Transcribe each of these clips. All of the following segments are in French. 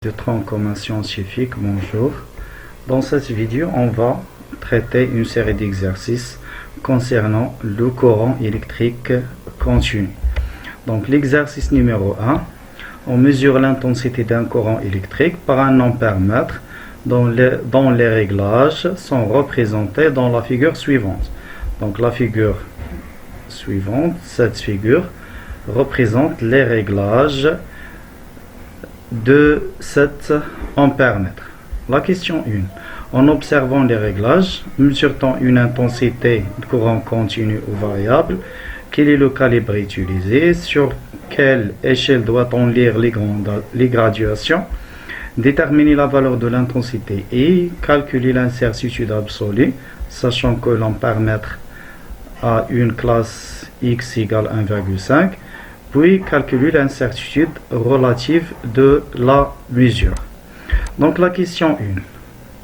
De tronc commun scientifique, bonjour. Dans cette vidéo, on va traiter une série d'exercices concernant le courant électrique continu. Donc l'exercice numéro 1, on mesure l'intensité d'un courant électrique par un ampère-mètre dont les réglages sont représentés dans la figure suivante. Donc la figure suivante, cette figure, représente les réglages de cet ampère-mètre. La question 1. En observant les réglages, mesure-t-on une intensité de courant continu ou variable? Quel est le calibre utilisé? Sur quelle échelle doit-on lire les graduations? Déterminer la valeur de l'intensité et calculer l'incertitude absolue, sachant que l'ampère-mètre a une classe x égale 1,5. Puis calculer l'incertitude relative de la mesure. Donc la question 1.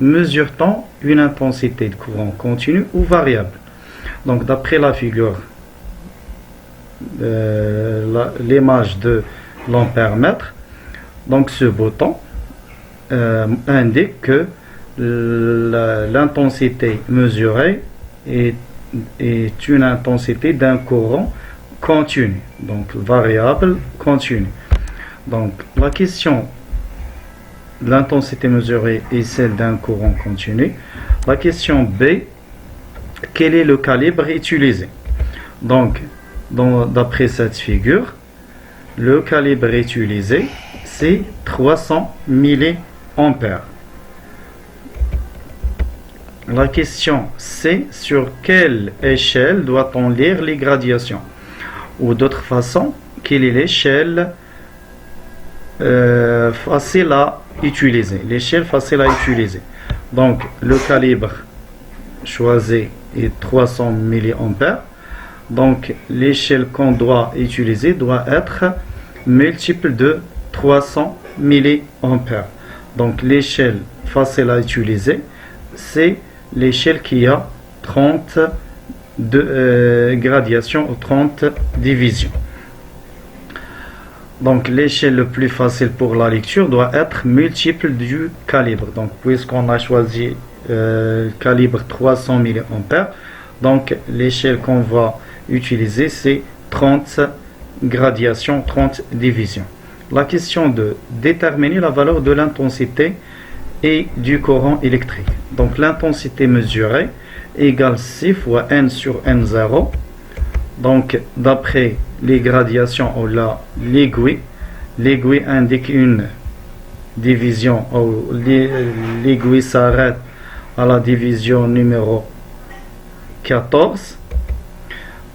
Mesure-t-on une intensité de courant continu ou variable? Donc d'après la figure, l'image de l'ampère-mètre, donc ce bouton indique que l'intensité mesurée est une intensité d'un courant continu, donc variable continue. Donc la question, l'intensité mesurée est celle d'un courant continu. La question B, quel est le calibre utilisé? Donc d'après cette figure, le calibre utilisé c'est 300 milliampères. La question C, sur quelle échelle doit-on lire les gradations? Ou d'autre façon, quelle est l'échelle facile à utiliser? L'échelle facile à utiliser. Donc, le calibre choisi est 300 milliampères. Donc, l'échelle qu'on doit utiliser doit être multiple de 300 milliampères. Donc, l'échelle facile à utiliser, c'est l'échelle qui a 30 gradations ou 30 divisions. Donc l'échelle le plus facile pour la lecture doit être multiple du calibre. Donc puisqu'on a choisi calibre 300 milliampères, donc l'échelle qu'on va utiliser c'est 30 gradations, 30 divisions. La question 2, déterminer la valeur de l'intensité et du courant électrique. Donc l'intensité mesurée égale C fois N sur N0. Donc d'après les gradations ou l'aiguille indique une division, ou l'aiguille s'arrête à la division numéro 14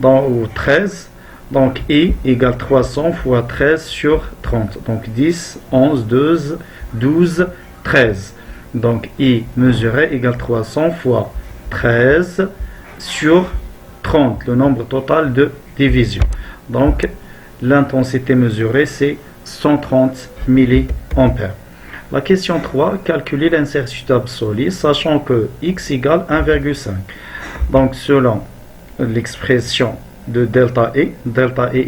ou 13. Donc I égale 300 fois 13 sur 30. Donc 10, 11, 12, 13. Donc I mesuré égale 300 fois 13 sur 30, le nombre total de divisions. Donc l'intensité mesurée c'est 130 milliampères. La question 3, calculer l'incertitude absolue, sachant que x égale 1,5. Donc selon l'expression de delta E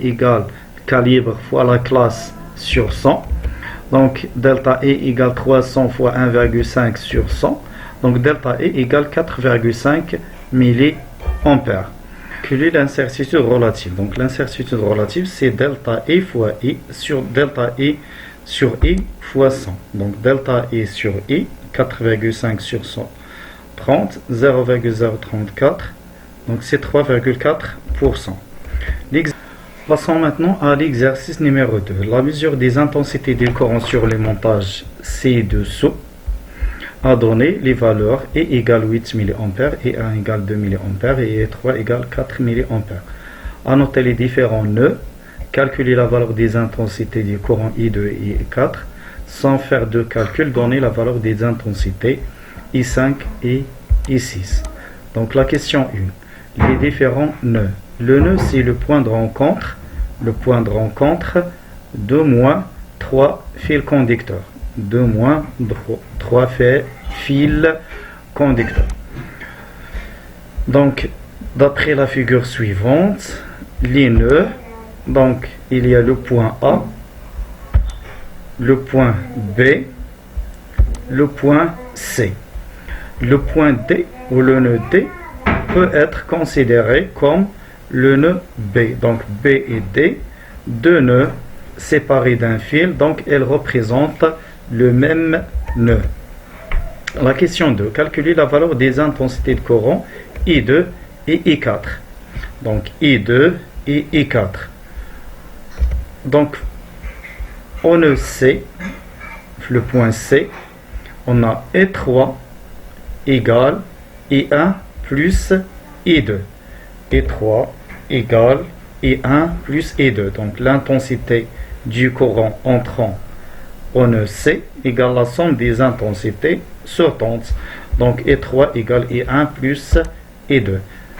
égale calibre fois la classe sur 100. Donc delta E égale 300 fois 1,5 sur 100. Donc delta E égale 4,5 milliampères. Calculer l'incertitude relative. Donc l'incertitude relative c'est delta E fois I sur delta E sur I fois 100. Donc delta E sur I, 4,5 sur 100, 30, 0,034. Donc c'est 3,4%. Passons maintenant à l'exercice numéro 2. La mesure des intensités du courant sur les montages ci-dessous a donné les valeurs E égale 8 mA, E1 égale 2 mA et E3 égale 4 mA. À noter les différents nœuds, calculer la valeur des intensités du courant I2 et I4, sans faire de calcul, donner la valeur des intensités I5 et I6. Donc la question 1. Les différents nœuds. Le nœud c'est le point de rencontre. Le point de rencontre 2 moins 3 fils conducteurs. 2 moins 3 fils conducteurs. Donc, d'après la figure suivante, les nœuds, donc il y a le point A, le point B le point C. Le point D ou le nœud D peut être considéré comme le nœud B. Donc B et D, deux nœuds séparés d'un fil, donc elles représentent le même nœud. La question 2. Calculer la valeur des intensités de courant I2 et I4. Donc I2 et I4. Donc on nœud C, le point C, on a I3 égale I1 plus I2. I3 égale I1 plus I2. Donc l'intensité du courant entrant au nœud C égale la somme des intensités sortantes. Donc I3 égale I1 plus I2.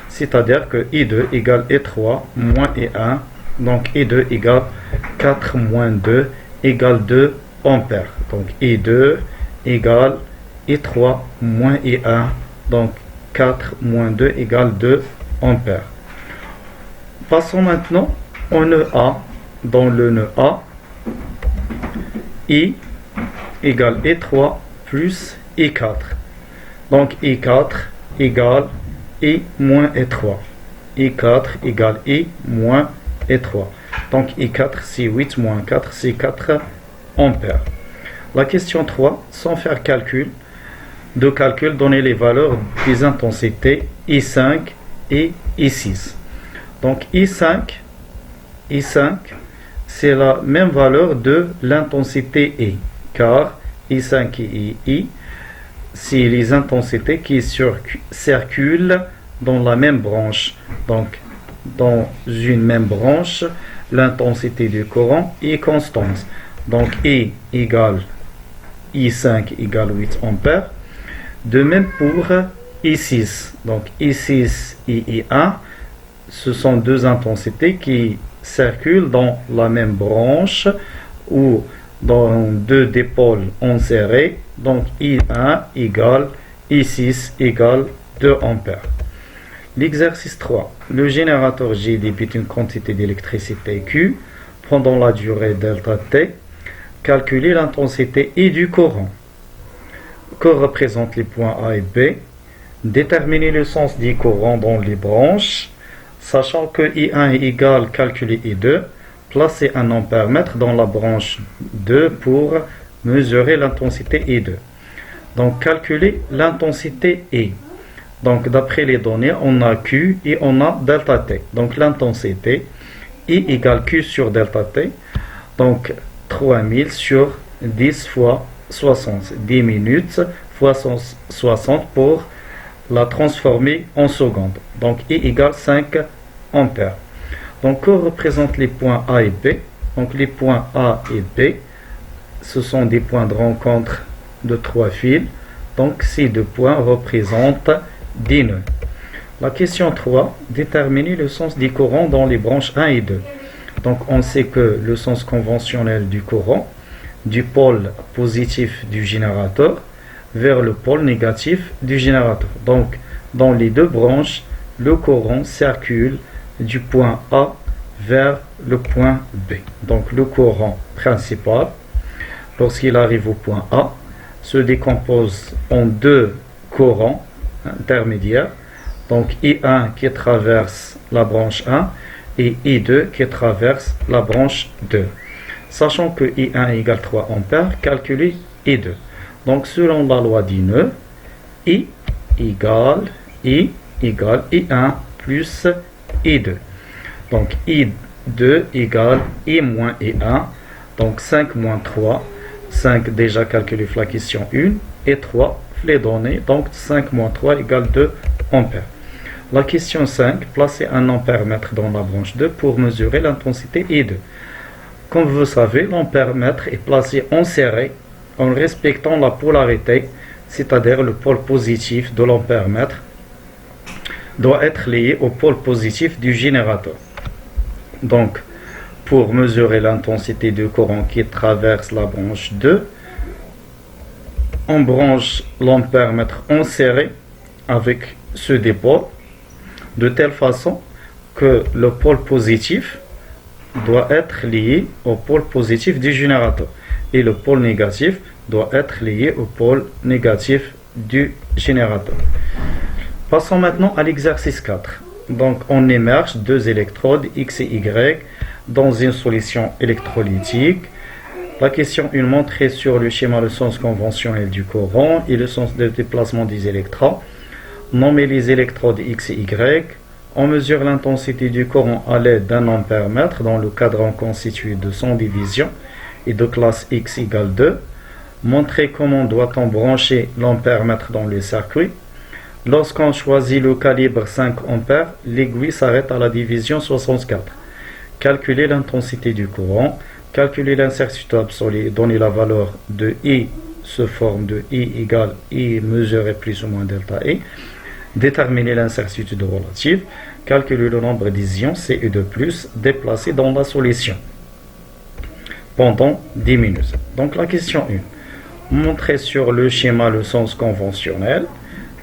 C'est-à-dire que I2 égale I3 moins I1. Donc I2 égale 4 moins 2 égale 2 ampères. Donc I2 égale I3 moins I1. Donc 4 moins 2 égale 2 ampères. Passons maintenant au nœud A. Dans le nœud A, I égale I3 plus I4. Donc I4 égale I moins I3. I4 égale I moins I3. Donc I4 c'est 8 moins 4, c'est 4 ampères. La question 3, sans faire calcul, donner les valeurs des intensités I5 et I6. Donc I5, c'est la même valeur de l'intensité I, car I5 et I, c'est les intensités qui circulent dans la même branche. Donc, dans une même branche, l'intensité du courant est constante. Donc, I égale I5 égale 8 ampères. De même pour I6. Donc, I6 et I1, ce sont deux intensités qui circulent dans la même branche ou dans deux dipôles enserrés. Donc I1 égale I6 égale 2 ampères. L'exercice 3. Le générateur G débite une quantité d'électricité Q pendant la durée delta T. Calculer l'intensité I du courant. Que représentent les points A et B. Déterminer le sens du courant dans les branches. Sachant que I1 est égal, calculer I2, placer un ampère-mètre dans la branche 2 pour mesurer l'intensité I2. Donc, calculer l'intensité I. Donc, d'après les données, on a Q et on a delta T. Donc, l'intensité I égale Q sur delta T. Donc, 3000 sur 10 fois 60. 10 minutes fois 60 pour la transformer en secondes. Donc, I égale 5 ampères. Donc, que représentent les points A et B? Donc, les points A et B, ce sont des points de rencontre de 3 fils. Donc, ces deux points représentent 10 nœuds. La question 3, déterminer le sens du courant dans les branches 1 et 2. Donc, on sait que le sens conventionnel du courant, du pôle positif du générateur vers le pôle négatif du générateur. Donc, dans les deux branches, le courant circule du point A vers le point B. Donc, le courant principal, lorsqu'il arrive au point A, se décompose en deux courants intermédiaires. Donc, I1 qui traverse la branche 1 et I2 qui traverse la branche 2. Sachant que I1 égale 3 ampères, calculer I2. Donc, selon la loi du nœud, I égale I1 plus I2. Donc, I2 égale I moins I1. Donc, 5 moins 3. 5 déjà calculé la question 1. Et 3 les données. Donc, 5 moins 3 égale 2 ampères. La question 5. Placer un ampère-mètre dans la branche 2 pour mesurer l'intensité I2. Comme vous savez, l'ampère-mètre est placé en serré en respectant la polarité, c'est-à-dire le pôle positif de l'ampère-mètre doit être lié au pôle positif du générateur. Donc, pour mesurer l'intensité du courant qui traverse la branche 2, on branche l'ampère-mètre en serré avec ce dipôle de telle façon que le pôle positif doit être lié au pôle positif du générateur et le pôle négatif doit être lié au pôle négatif du générateur. Passons maintenant à l'exercice 4. Donc on émerge deux électrodes X et Y dans une solution électrolytique. La question 1 montrée sur le schéma le sens conventionnel du courant et le sens de déplacement des électrons. Nommer les électrodes X et Y. On mesure l'intensité du courant à l'aide d'un ampère-mètre dont le cadran constitué de 100 divisions et de classe X égale 2. Montrer comment doit-on brancher l'ampère-mètre dans le circuit. Lorsqu'on choisit le calibre 5 ampères, l'aiguille s'arrête à la division 64. Calculer l'intensité du courant. Calculer l'incertitude absolue et donner la valeur de I sous forme de I égale I mesuré plus ou moins delta I. Déterminer l'incertitude relative. Calculer le nombre d'ions CU de plus déplacés dans la solution pendant 10 minutes. Donc la question 1. Montrer sur le schéma le sens conventionnel.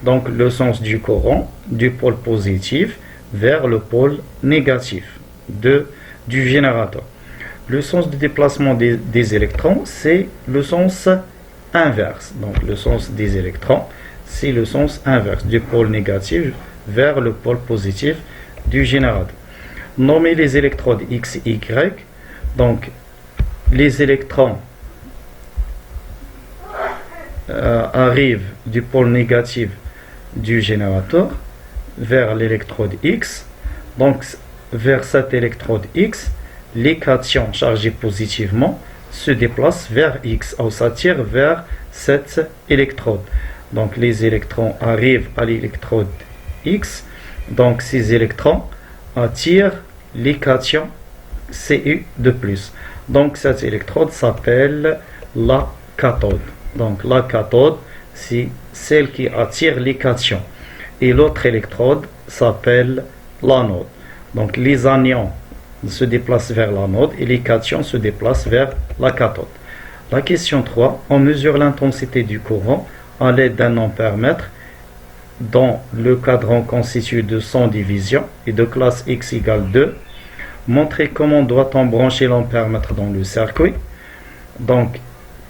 Donc le sens du courant du pôle positif vers le pôle négatif du générateur. Le sens de déplacement des électrons, c'est le sens inverse. Donc le sens des électrons, c'est le sens inverse du pôle négatif vers le pôle positif du générateur. Nommer les électrodes X et Y. Donc les électrons arrivent du pôle négatif du générateur vers l'électrode X. Donc vers cette électrode X, les cations chargés positivement se déplacent vers X ou s'attirent vers cette électrode. Donc les électrons arrivent à l'électrode X. Donc ces électrons attirent les cations Cu de plus. Donc cette électrode s'appelle la cathode. Donc la cathode, c'est celle qui attire les cations. Et l'autre électrode s'appelle l'anode. Donc les anions se déplacent vers l'anode et les cations se déplacent vers la cathode. La question 3. On mesure l'intensité du courant à l'aide d'un ampère-mètre dont le cadran constitué de 100 divisions et de classe X égale 2. Montrer comment doit-on brancher l'ampère-mètre dans le circuit. Donc,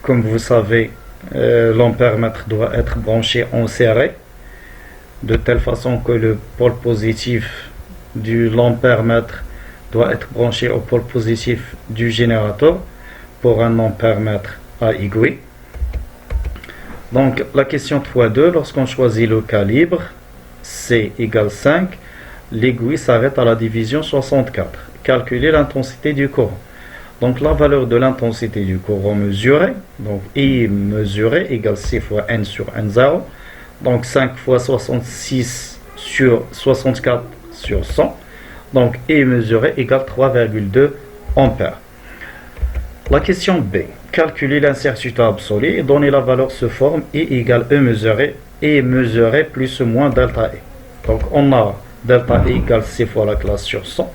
comme vous savez, l'ampère-mètre doit être branché en série de telle façon que le pôle positif de l'ampère-mètre doit être branché au pôle positif du générateur pour un ampère-mètre à aiguille. Donc la question 3.2, lorsqu'on choisit le calibre C égale 5, l'aiguille s'arrête à la division 64. Calculer l'intensité du courant. Donc la valeur de l'intensité du courant mesuré, donc I mesuré égale C fois N sur N0, donc 5 fois 66 sur 64 sur 100, donc I mesuré égale 3,2 ampères. La question B. Calculer l'incertitude absolue et donner la valeur sous forme I égale E mesuré plus ou moins delta I. Donc on a delta I égale C fois la classe sur 100,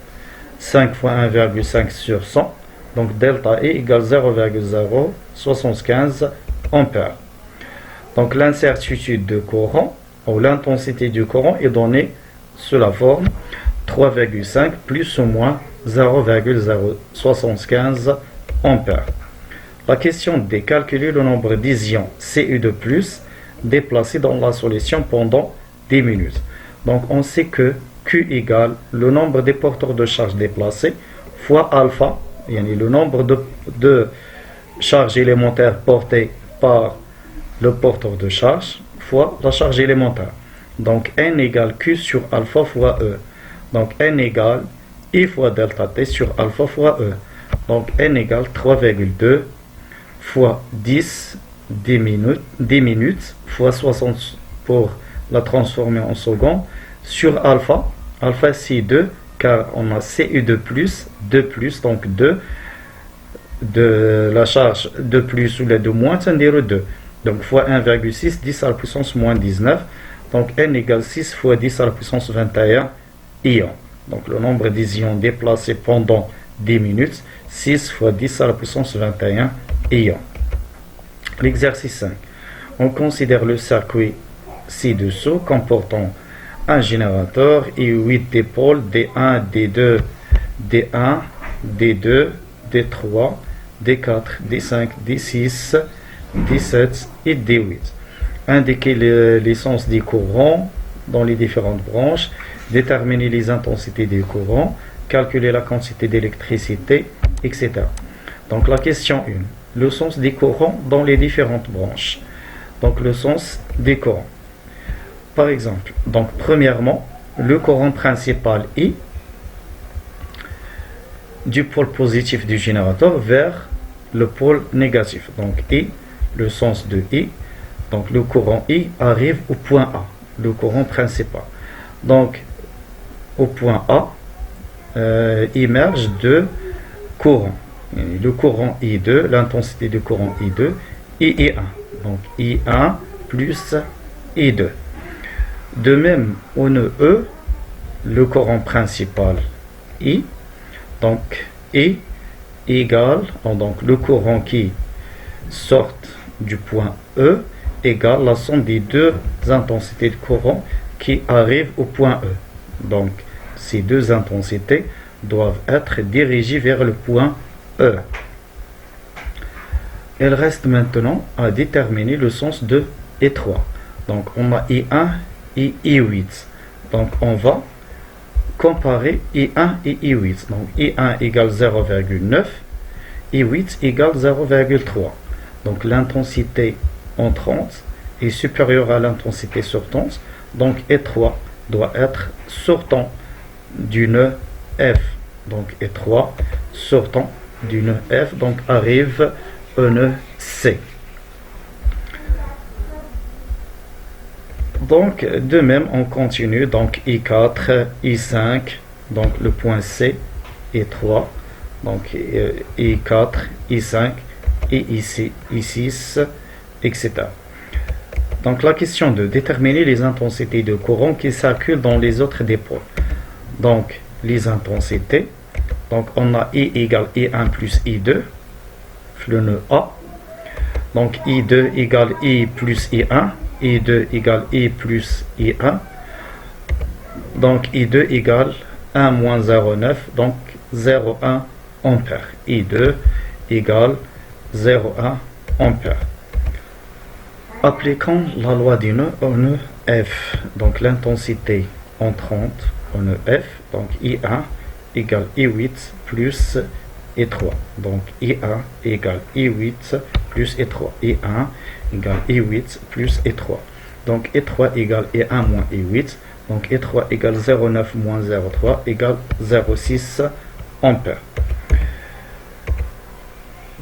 5 fois 1,5 sur 100, donc delta I égale 0,075 ampères. Donc l'incertitude de courant ou l'intensité du courant est donnée sous la forme 3,5 plus ou moins 0,075 ampères. La question D. Calculer le nombre d'ions Cu de plus déplacés dans la solution pendant 10 minutes. Donc on sait que Q égale le nombre des porteurs de charge déplacés fois alpha, le nombre de charges élémentaires portées par le porteur de charge fois la charge élémentaire. Donc N égale Q sur alpha fois E. Donc N égale I fois delta T sur alpha fois E. Donc N égale 3,2 fois 10 minutes fois 60 pour la transformer en secondes sur alpha. Alpha c'est 2 car on a Cu de plus, donc 2 de la charge de plus ou la de moins, c'est-à-dire 2. Donc fois 1,6, 10 à la puissance moins 19. Donc N égale 6 fois 10 à la puissance 21 ions. Donc le nombre d'ions déplacés pendant 10 minutes, 6 fois 10 à la puissance 21 ions. L'exercice 5. On considère le circuit ci-dessous comportant un générateur et 8 dipôles D1, D2, D1, D2, D3, D4, D5, D6, D7 et D8. Indiquer l'essence des courants dans les différentes branches, déterminer les intensités des courants, calculer la quantité d'électricité, etc. Donc la question 1. Le sens des courants dans les différentes branches. Donc le sens des courants. Par exemple, donc premièrement, le courant principal I du pôle positif du générateur vers le pôle négatif. Donc I, le sens de I, donc le courant I arrive au point A, le courant principal. Donc au point A, émerge deux courants. Le courant I2, l'intensité du courant I2 et I1. Donc I1 plus I2. De même, au nœud E, le courant principal I, donc I égale, donc le courant qui sort du point E égale la somme des deux intensités de courant qui arrivent au point E. Donc ces deux intensités doivent être dirigées vers le point E. Il reste maintenant à déterminer le sens de I3. Donc on a I1 et I8. Donc on va comparer I1 et I8. Donc I1 égale 0,9, I8 égale 0,3. Donc l'intensité entrante est supérieure à l'intensité sortante. Donc I3 doit être sortant du nœud F. Donc I3 sortant du nœud F, donc arrive au nœud C. Donc de même on continue, donc I4, I5, donc le point C, I3, donc I4, I5 et ici I6, etc. Donc la question de déterminer les intensités de courant qui circulent dans les autres dépôts. Donc les intensités, donc on a I égale I1 plus I2, le nœud A. Donc I2 égale I plus I1, I2 égale I plus I1. Donc I2 égale 1 moins 0,9, donc 0,1 ampère. I2 égale 0,1 ampère. Appliquons la loi du nœud au nœud F. Donc l'intensité entrante au nœud F, donc I1 égale I8 plus I3. Donc I1 égale I8 plus I3. I1 égale I8 plus I3. Donc I3 égale I1 moins I8. Donc I3 égale 0,9 moins 0,3 égale 0,6 ampère.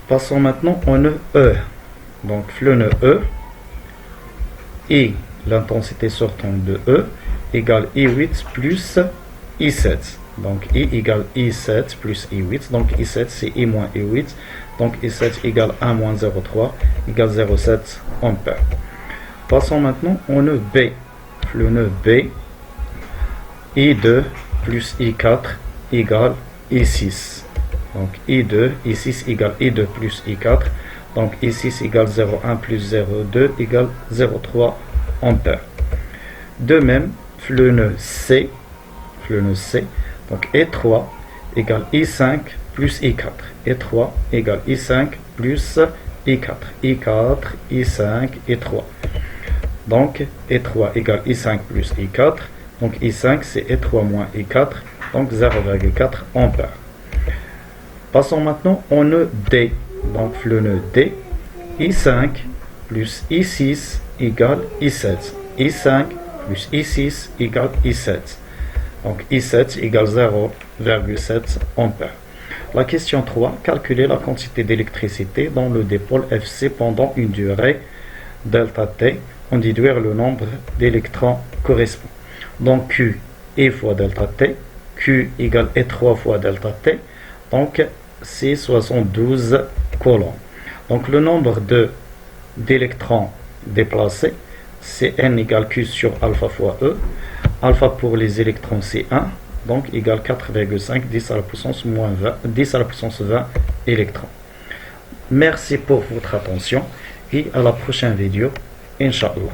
Passons maintenant au nœud E. Donc le nœud E et l'intensité sortante de E égale I8 plus I7. Donc I égale I7 plus I8. Donc I7 c'est I moins I8. Donc I7 égale 1 moins 0,3 égale 0,7 ampère. Passons maintenant au nœud B. Le nœud B, I2 plus I4 égale I6. Donc I2, I6 égale I2 plus I4. Donc I6 égale 0,1 plus 0,2 égale 0,3 ampère. De même, le nœud C, donc I3 égale I5 plus I4. I3 égale I5 plus I4. I4, I5, I3. Donc I3 égale I5 plus I4. Donc I5 c'est I3 moins I4. Donc 0,4 ampère. Passons maintenant au nœud D. Donc le nœud D, I5 plus I6 égale I7. I5 plus I6 égale I7. Donc I7 égale 0,7 ampère. La question 3, calculer la quantité d'électricité dans le dépôle FC pendant une durée delta T, en déduire le nombre d'électrons correspond. Donc Q est fois delta T, Q égale E3 fois delta T, donc c'est 72 coulombs. Donc le nombre d'électrons déplacés, c'est N égale Q sur alpha fois E. Alpha pour les électrons c'est 1, donc égale 4,5 10 à la puissance moins 20, 10 à la puissance 20 électrons. Merci pour votre attention et à la prochaine vidéo, Inch'Allah.